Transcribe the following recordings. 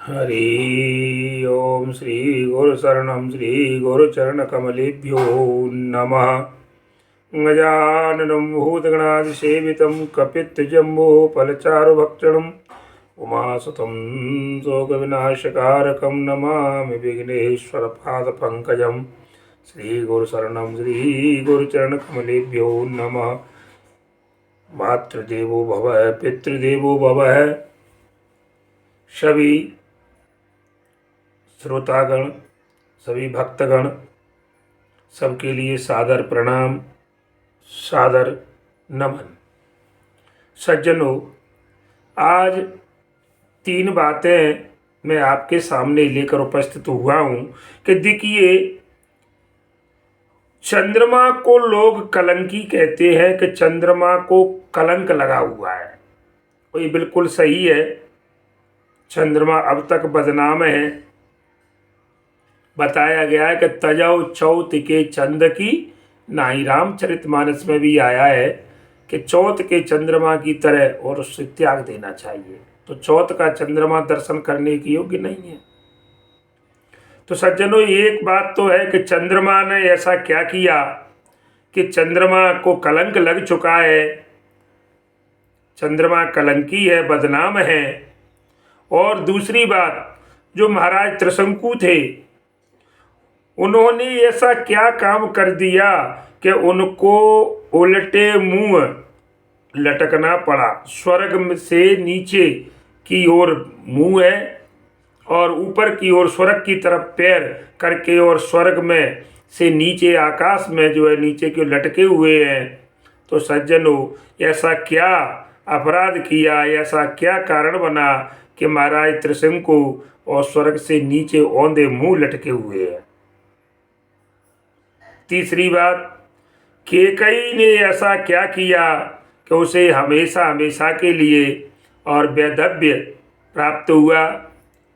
हरि ओम श्री गुरु शरणम श्री गुरुचरण कमलेभ्यो नमः। गजाननं भूतगणादिसेवितं कपित्थजम्बूफलचारुभक्षणम् उमासुतं शोकविनाशकारकं नमामि विघ्नेश्वरपादपङ्कजं। श्रीगुरुशरणं श्रीगुरुचरणकमलेभ्यो नमः। मातृदेवो भवः पितृदेवो भवः। सभी श्रोतागण, सभी भक्तगण, सबके लिए सादर प्रणाम, सादर नमन। सज्जनों, आज 3 बातें मैं आपके सामने लेकर उपस्थित हुआ हूँ कि देखिए, चंद्रमा को लोग कलंकी कहते हैं कि चंद्रमा को कलंक लगा हुआ है। और ये बिल्कुल सही है। चंद्रमा अब तक बदनाम है। बताया गया है कि तजौ चौथ के चंद की नाई। रामचरितमानस में भी आया है कि चौथ के चंद्रमा की तरह और उससे त्याग देना चाहिए। तो चौथ का चंद्रमा दर्शन करने के योग्य नहीं है। तो सज्जनों, एक बात तो है कि चंद्रमा ने ऐसा क्या किया कि चंद्रमा को कलंक लग चुका है। चंद्रमा कलंकी है, बदनाम है। और दूसरी बात, जो महाराज त्रिशंकु थे, उन्होंने ऐसा क्या काम कर दिया कि उनको उल्टे मुंह लटकना पड़ा। स्वर्ग से नीचे की ओर मुंह है और ऊपर की ओर स्वर्ग की तरफ पैर करके, और स्वर्ग में से नीचे आकाश में जो है नीचे के लटके हुए हैं। तो सज्जनों, ऐसा क्या अपराध किया, ऐसा क्या कारण बना कि महाराज त्रिशंकु और स्वर्ग से नीचे औंधे मुंह लटके हुए हैं। तीसरी बात, कैकेयी ने ऐसा क्या किया कि उसे हमेशा हमेशा के लिए और वैधव्य प्राप्त हुआ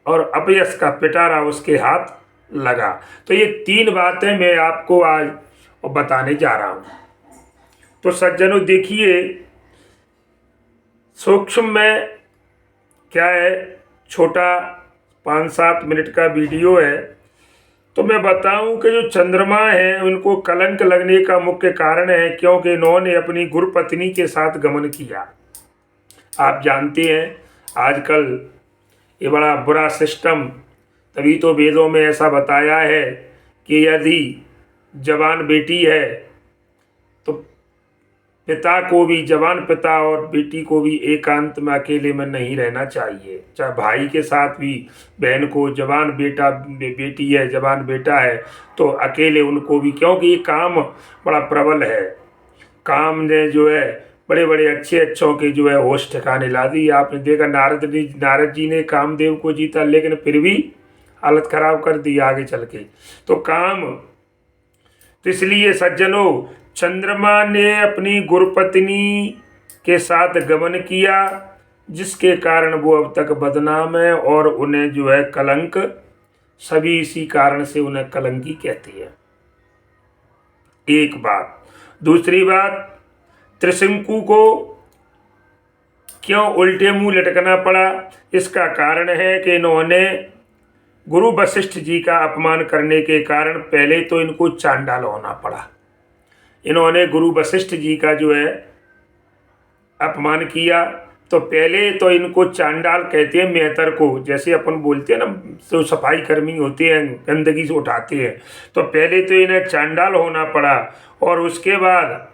और अपयश का पिटारा उसके हाथ लगा। तो ये 3 बातें मैं आपको आज बताने जा रहा हूँ। तो सज्जनों देखिए, सूक्ष्म में क्या है, छोटा 5-7 मिनट का वीडियो है। तो मैं बताऊं कि जो चंद्रमा है उनको कलंक लगने का मुख्य कारण है क्योंकि इन्होंने अपनी गुरुपत्नी के साथ गमन किया। आप जानते हैं आजकल ये बड़ा बुरा सिस्टम, तभी तो वेदों में ऐसा बताया है कि यदि जवान बेटी है तो पिता को भी, जवान पिता और बेटी को भी एकांत में अकेले में नहीं रहना चाहिए। चाहे भाई के साथ भी, बहन को, जवान बेटा बेटी है, जवान बेटा है तो अकेले उनको भी, क्योंकि ये काम बड़ा प्रबल है। काम ने जो है बड़े बड़े अच्छों के जो है होश ठिकाने ला दी। आपने देखा नारद जी ने कामदेव को जीता, लेकिन फिर भी हालत खराब कर दी आगे चल के। तो काम, तो इसलिए सज्जनों, चंद्रमा ने अपनी गुरुपत्नी के साथ गमन किया, जिसके कारण वो अब तक बदनाम है और उन्हें जो है कलंक, सभी इसी कारण से उन्हें कलंकी कहते हैं। एक बात। दूसरी बात, त्रिशंकु को क्यों उल्टे मुंह लटकना पड़ा? इसका कारण है कि इन्होंने गुरु वशिष्ठ जी का अपमान करने के कारण पहले तो इनको चांडाल होना पड़ा। इन्होंने गुरु वशिष्ठ जी का जो है अपमान किया। तो पहले तो इनको चांडाल कहते हैं मेहतर को, जैसे अपन बोलते हैं ना, तो सफाई कर्मी होते हैं, गंदगी से उठाते हैं। तो पहले तो इन्हें चांडाल होना पड़ा और उसके बाद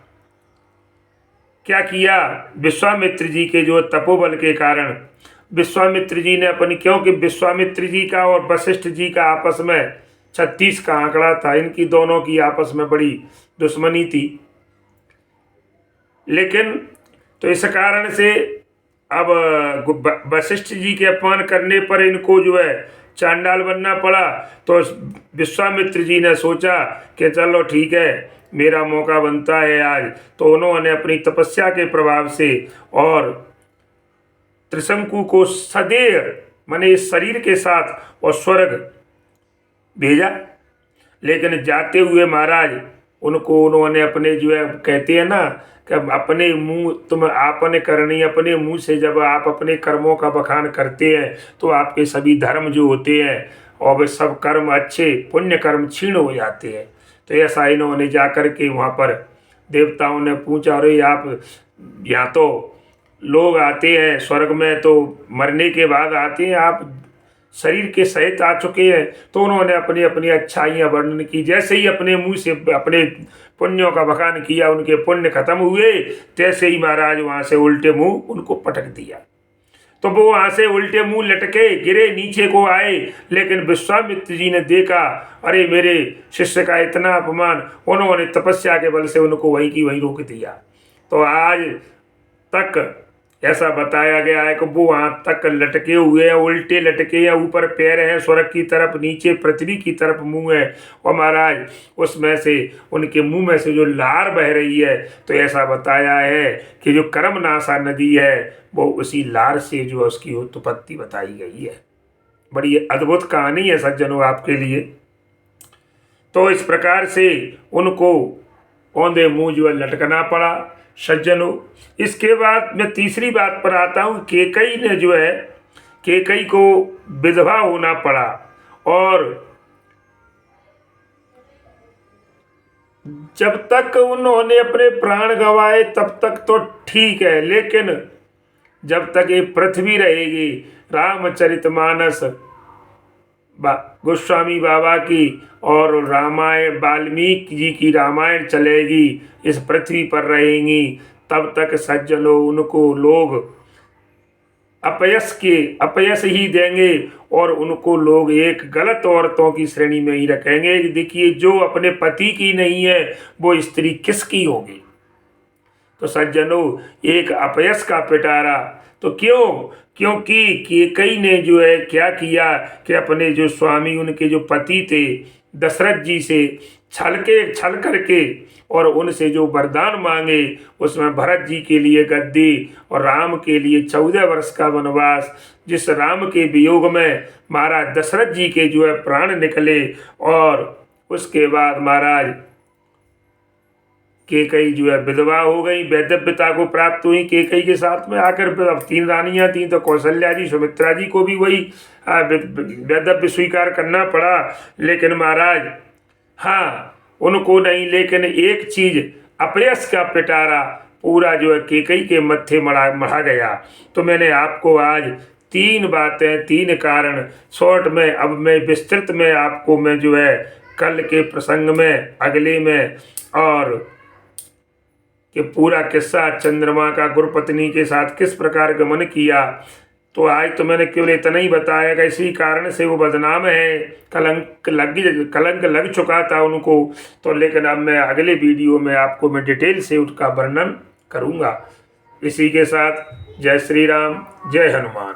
क्या किया, विश्वामित्र जी के जो तपोबल के कारण विश्वामित्र जी ने अपनी, क्योंकि विश्वामित्र जी का और वशिष्ठ जी का आपस में 36 का आंकड़ा था, इनकी दोनों की आपस में बड़ी दुश्मनी थी। लेकिन तो इस कारण से अब वशिष्ठ जी के अपमान करने पर इनको जो है चांडाल बनना पड़ा। तो विश्वामित्र जी ने सोचा कि चलो ठीक है, मेरा मौका बनता है आज। तो उन्होंने अपनी तपस्या के प्रभाव से और त्रिशंकु को सदैव माने इस शरीर के साथ और स्वर्ग भेजा। लेकिन जाते हुए महाराज उनको उन्होंने अपने जो है कहते हैं ना कि अपने मुंह तुम आपने करनी, अपने मुंह से जब आप अपने कर्मों का बखान करते हैं तो आपके सभी धर्म जो होते हैं और वे सब कर्म अच्छे पुण्य कर्म क्षीण हो जाते हैं। तो ऐसा इन्होंने जा कर के वहाँ पर देवताओं ने पूछा, अरे आप यहाँ तो लोग आते हैं स्वर्ग में तो मरने के बाद आते हैं, आप शरीर के सहित आ चुके हैं। तो उन्होंने अपनी अपनी अच्छाइयाँ वर्णन की। जैसे ही अपने मुंह से अपने पुण्यों का बखान किया, उनके पुण्य खत्म हुए, तैसे ही महाराज वहाँ से उल्टे मुंह उनको पटक दिया। तो वो वहाँ से उल्टे मुंह लटके गिरे, नीचे को आए। लेकिन विश्वामित्र जी ने देखा, अरे मेरे शिष्य का इतना अपमान, उन्होंने तपस्या के बल से उनको वहीं की वहीं रोक दिया। तो आज तक ऐसा बताया गया है कि वो वहाँ तक लटके हुए हैं, उल्टे लटके हैं, ऊपर पैर हैं स्वर्ग की तरफ, नीचे पृथ्वी की तरफ मुंह है। और महाराज उसमें से उनके मुंह में से जो लार बह रही है, तो ऐसा बताया है कि जो कर्मनाशा नदी है वो उसी लार से जो उसकी उत्पत्ति बताई गई है। बड़ी अद्भुत कहानी है सज्जनों आपके लिए। तो इस प्रकार से उनको औंधे मुंह जो है लटकना पड़ा सज्जनों। इसके बाद मैं तीसरी बात पर आता हूँ। कैकई ने जो है, कैकई को विधवा होना पड़ा, और जब तक उन्होंने अपने प्राण गंवाए तब तक तो ठीक है, लेकिन जब तक ये पृथ्वी रहेगी, रामचरितमानस गोस्वामी बाबा की और रामायण वाल्मीकि जी की रामायण चलेगी, इस पृथ्वी पर रहेंगी, तब तक सज्जनों उनको लोग अपयश ही देंगे और उनको लोग एक गलत औरतों की श्रेणी में ही रखेंगे। देखिए, जो अपने पति की नहीं है वो स्त्री किसकी होगी। तो सज्जनों एक अपयश का पिटारा, तो क्योंकि कैकई ने जो है क्या किया कि अपने जो स्वामी उनके जो पति थे दशरथ जी से छल करके और उनसे जो वरदान मांगे, उसमें भरत जी के लिए गद्दी और राम के लिए 14 वर्ष का वनवास, जिस राम के वियोग में महाराज दशरथ जी के जो है प्राण निकले। और उसके बाद महाराज कैकई जो है विधवा हो गई, वैधव्यता को प्राप्त हुई। कैकई के साथ में आकर अब 3 रानियां थीं, तो कौशल्या जी सुमित्रा जी को भी वही वैधव्य स्वीकार करना पड़ा। लेकिन महाराज हाँ उनको नहीं, लेकिन एक चीज अपयश का पिटारा पूरा जो है कैकई के मत्थे मढ़ा गया। तो मैंने आपको आज 3 बातें, 3 कारण शॉर्ट में, अब मैं विस्तृत में आपको मैं जो है कल के प्रसंग में अगले में और कि पूरा किस्सा चंद्रमा का गुरुपत्नी के साथ किस प्रकार गमन किया। तो आज तो मैंने केवल इतना ही बताया कि इसी कारण से वो बदनाम है, कलंक लग चुका था उनको। तो लेकिन अब मैं अगले वीडियो में आपको मैं डिटेल से उसका वर्णन करूँगा। इसी के साथ जय श्री राम, जय हनुमान।